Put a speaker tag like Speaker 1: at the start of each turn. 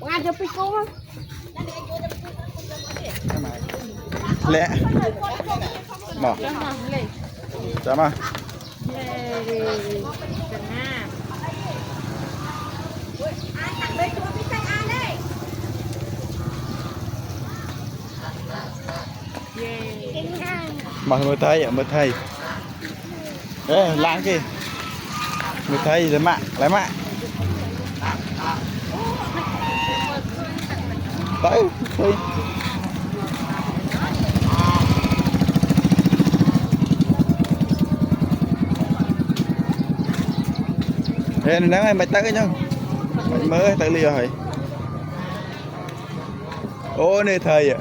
Speaker 1: Ngay cho pico không?
Speaker 2: Lẹ bỏ chả mà mà mới thấy ạ mới thấy ê láng kì mới thấy lấy mạng tới thôi ê nắng này mày tới nhá mày mới tới lìa rồi ô này thời ạ